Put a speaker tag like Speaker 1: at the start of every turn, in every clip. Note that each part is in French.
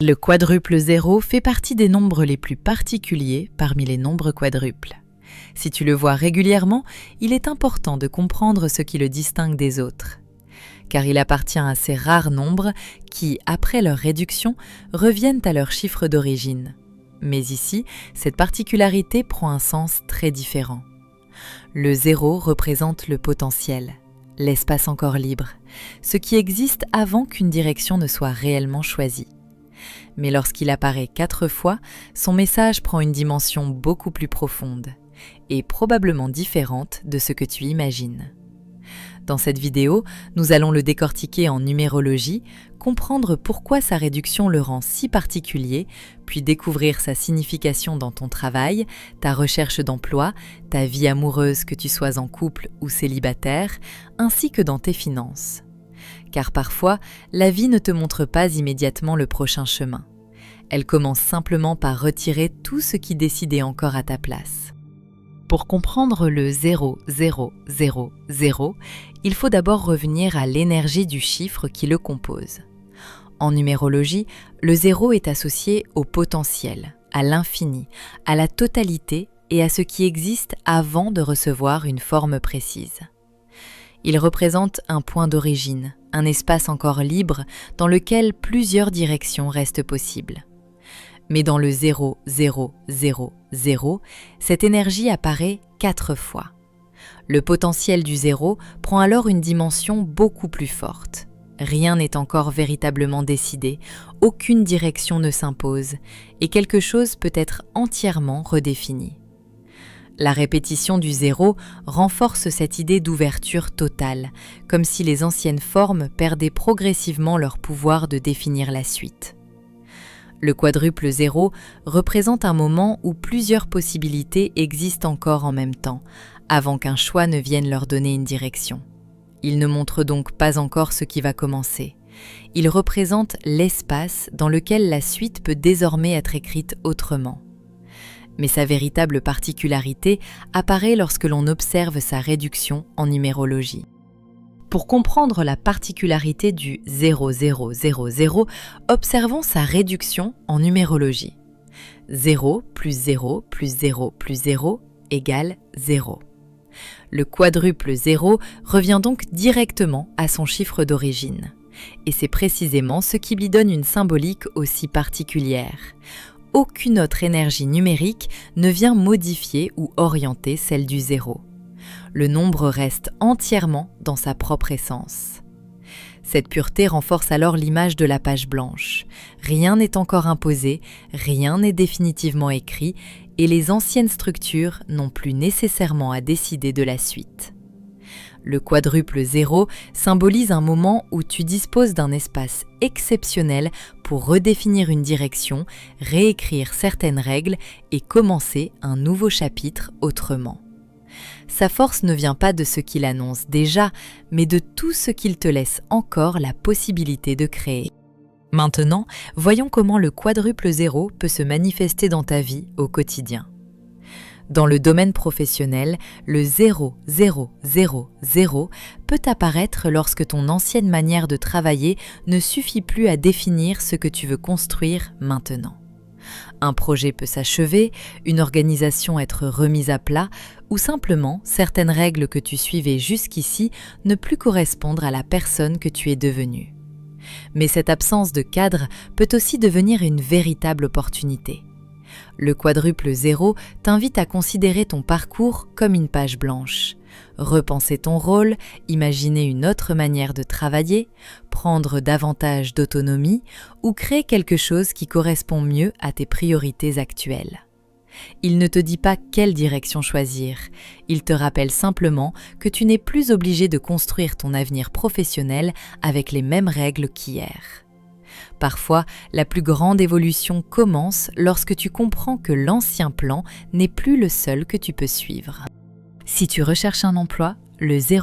Speaker 1: Le quadruple zéro fait partie des nombres les plus particuliers parmi les nombres quadruples. Si tu le vois régulièrement, il est important de comprendre ce qui le distingue des autres. Car il appartient à ces rares nombres qui, après leur réduction, reviennent à leur chiffre d'origine. Mais ici, cette particularité prend un sens très différent. Le zéro représente le potentiel, l'espace encore libre, ce qui existe avant qu'une direction ne soit réellement choisie. Mais lorsqu'il apparaît 4 fois, son message prend une dimension beaucoup plus profonde et probablement différente de ce que tu imagines. Dans cette vidéo, nous allons le décortiquer en numérologie, comprendre pourquoi sa réduction le rend si particulier, puis découvrir sa signification dans ton travail, ta recherche d'emploi, ta vie amoureuse que tu sois en couple ou célibataire, ainsi que dans tes finances. Car parfois, la vie ne te montre pas immédiatement le prochain chemin. Elle commence simplement par retirer tout ce qui décidait encore à ta place. Pour comprendre le 0, 0, 0, 0, il faut d'abord revenir à l'énergie du chiffre qui le compose. En numérologie, le 0 est associé au potentiel, à l'infini, à la totalité et à ce qui existe avant de recevoir une forme précise. Il représente un point d'origine, un espace encore libre dans lequel plusieurs directions restent possibles. Mais dans le 0, 0, 0, 0, cette énergie apparaît 4 fois. Le potentiel du 0 prend alors une dimension beaucoup plus forte. Rien n'est encore véritablement décidé, aucune direction ne s'impose, et quelque chose peut être entièrement redéfini. La répétition du 0 renforce cette idée d'ouverture totale, comme si les anciennes formes perdaient progressivement leur pouvoir de définir la suite. Le quadruple 0 représente un moment où plusieurs possibilités existent encore en même temps, avant qu'un choix ne vienne leur donner une direction. Il ne montre donc pas encore ce qui va commencer. Il représente l'espace dans lequel la suite peut désormais être écrite autrement. Mais sa véritable particularité apparaît lorsque l'on observe sa réduction en numérologie. Pour comprendre la particularité du 0000, observons sa réduction en numérologie. 0 plus 0 plus 0 plus 0 égale 0. Le quadruple 0 revient donc directement à son chiffre d'origine. Et c'est précisément ce qui lui donne une symbolique aussi particulière. Aucune autre énergie numérique ne vient modifier ou orienter celle du 0. Le nombre reste entièrement dans sa propre essence. Cette pureté renforce alors l'image de la page blanche. Rien n'est encore imposé, rien n'est définitivement écrit, et les anciennes structures n'ont plus nécessairement à décider de la suite. Le quadruple 0 symbolise un moment où tu disposes d'un espace exceptionnel pour redéfinir une direction, réécrire certaines règles et commencer un nouveau chapitre autrement. Sa force ne vient pas de ce qu'il annonce déjà, mais de tout ce qu'il te laisse encore la possibilité de créer. Maintenant, voyons comment le quadruple 0 peut se manifester dans ta vie au quotidien. Dans le domaine professionnel, le 0, 0, 0, 0 peut apparaître lorsque ton ancienne manière de travailler ne suffit plus à définir ce que tu veux construire maintenant. Un projet peut s'achever, une organisation être remise à plat, ou simplement certaines règles que tu suivais jusqu'ici ne plus correspondre à la personne que tu es devenue. Mais cette absence de cadre peut aussi devenir une véritable opportunité. Le quadruple 0 t'invite à considérer ton parcours comme une page blanche, repenser ton rôle, imaginer une autre manière de travailler, prendre davantage d'autonomie ou créer quelque chose qui correspond mieux à tes priorités actuelles. Il ne te dit pas quelle direction choisir, il te rappelle simplement que tu n'es plus obligé de construire ton avenir professionnel avec les mêmes règles qu'hier. Parfois, la plus grande évolution commence lorsque tu comprends que l'ancien plan n'est plus le seul que tu peux suivre. Si tu recherches un emploi, le 0000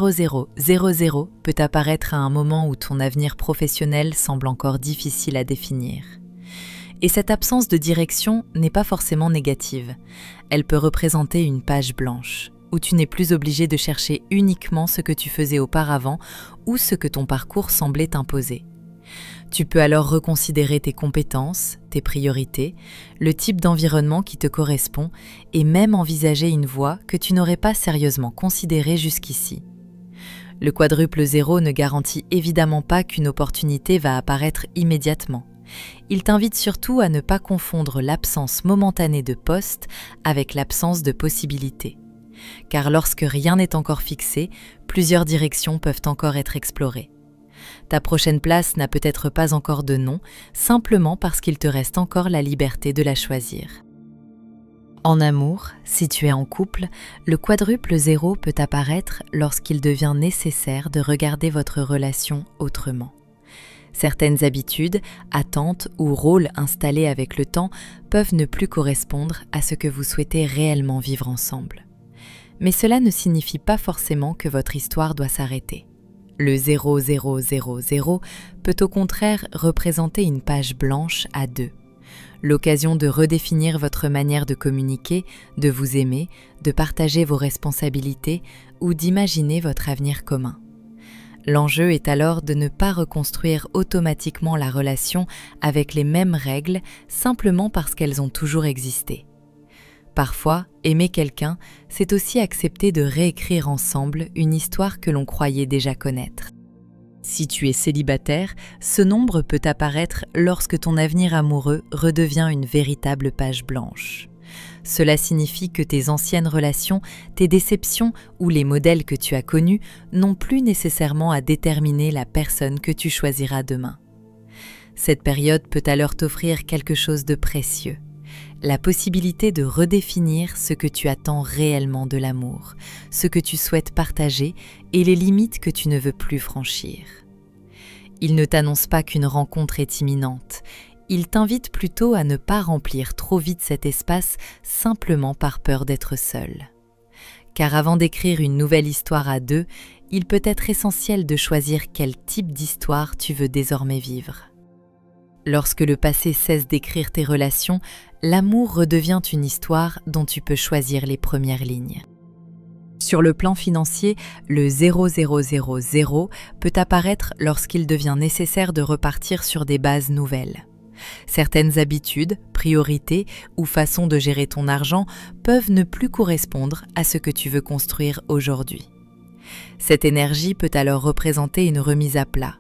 Speaker 1: peut apparaître à un moment où ton avenir professionnel semble encore difficile à définir. Et cette absence de direction n'est pas forcément négative. Elle peut représenter une page blanche, où tu n'es plus obligé de chercher uniquement ce que tu faisais auparavant ou ce que ton parcours semblait t'imposer. Tu peux alors reconsidérer tes compétences, tes priorités, le type d'environnement qui te correspond et même envisager une voie que tu n'aurais pas sérieusement considérée jusqu'ici. Le quadruple zéro ne garantit évidemment pas qu'une opportunité va apparaître immédiatement. Il t'invite surtout à ne pas confondre l'absence momentanée de poste avec l'absence de possibilités. Car lorsque rien n'est encore fixé, plusieurs directions peuvent encore être explorées. Ta prochaine place n'a peut-être pas encore de nom, simplement parce qu'il te reste encore la liberté de la choisir. En amour, si tu es en couple, le quadruple zéro peut apparaître lorsqu'il devient nécessaire de regarder votre relation autrement. Certaines habitudes, attentes ou rôles installés avec le temps peuvent ne plus correspondre à ce que vous souhaitez réellement vivre ensemble. Mais cela ne signifie pas forcément que votre histoire doit s'arrêter. Le 0000 peut au contraire représenter une page blanche à deux. L'occasion de redéfinir votre manière de communiquer, de vous aimer, de partager vos responsabilités ou d'imaginer votre avenir commun. L'enjeu est alors de ne pas reconstruire automatiquement la relation avec les mêmes règles simplement parce qu'elles ont toujours existé. Parfois, aimer quelqu'un, c'est aussi accepter de réécrire ensemble une histoire que l'on croyait déjà connaître. Si tu es célibataire, ce nombre peut apparaître lorsque ton avenir amoureux redevient une véritable page blanche. Cela signifie que tes anciennes relations, tes déceptions ou les modèles que tu as connus n'ont plus nécessairement à déterminer la personne que tu choisiras demain. Cette période peut alors t'offrir quelque chose de précieux. La possibilité de redéfinir ce que tu attends réellement de l'amour, ce que tu souhaites partager et les limites que tu ne veux plus franchir. Il ne t'annonce pas qu'une rencontre est imminente, il t'invite plutôt à ne pas remplir trop vite cet espace simplement par peur d'être seul. Car avant d'écrire une nouvelle histoire à deux, il peut être essentiel de choisir quel type d'histoire tu veux désormais vivre. Lorsque le passé cesse d'écrire tes relations, l'amour redevient une histoire dont tu peux choisir les premières lignes. Sur le plan financier, le 0000 peut apparaître lorsqu'il devient nécessaire de repartir sur des bases nouvelles. Certaines habitudes, priorités ou façons de gérer ton argent peuvent ne plus correspondre à ce que tu veux construire aujourd'hui. Cette énergie peut alors représenter une remise à plat.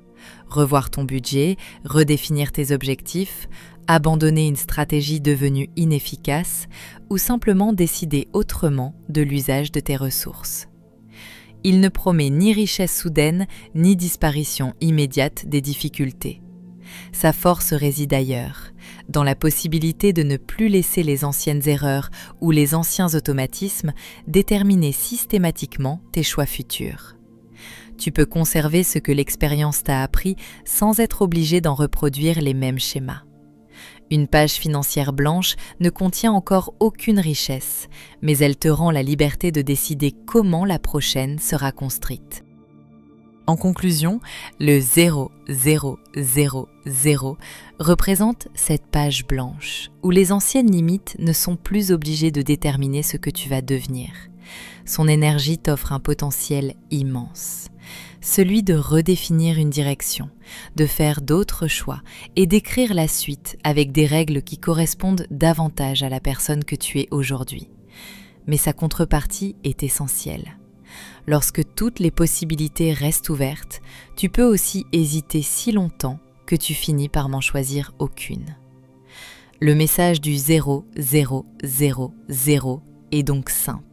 Speaker 1: Revoir ton budget, redéfinir tes objectifs, abandonner une stratégie devenue inefficace ou simplement décider autrement de l'usage de tes ressources. Il ne promet ni richesse soudaine ni disparition immédiate des difficultés. Sa force réside ailleurs, dans la possibilité de ne plus laisser les anciennes erreurs ou les anciens automatismes déterminer systématiquement tes choix futurs. Tu peux conserver ce que l'expérience t'a appris sans être obligé d'en reproduire les mêmes schémas. Une page financière blanche ne contient encore aucune richesse, mais elle te rend la liberté de décider comment la prochaine sera construite. En conclusion, le 0000 représente cette page blanche, où les anciennes limites ne sont plus obligées de déterminer ce que tu vas devenir. Son énergie t'offre un potentiel immense, celui de redéfinir une direction, de faire d'autres choix et d'écrire la suite avec des règles qui correspondent davantage à la personne que tu es aujourd'hui. Mais sa contrepartie est essentielle. Lorsque toutes les possibilités restent ouvertes, tu peux aussi hésiter si longtemps que tu finis par n'en choisir aucune. Le message du 0000 est donc simple.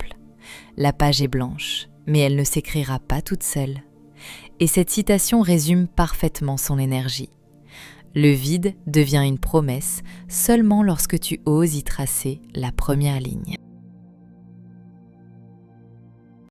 Speaker 1: La page est blanche, mais elle ne s'écrira pas toute seule. Et cette citation résume parfaitement son énergie. Le vide devient une promesse seulement lorsque tu oses y tracer la première ligne.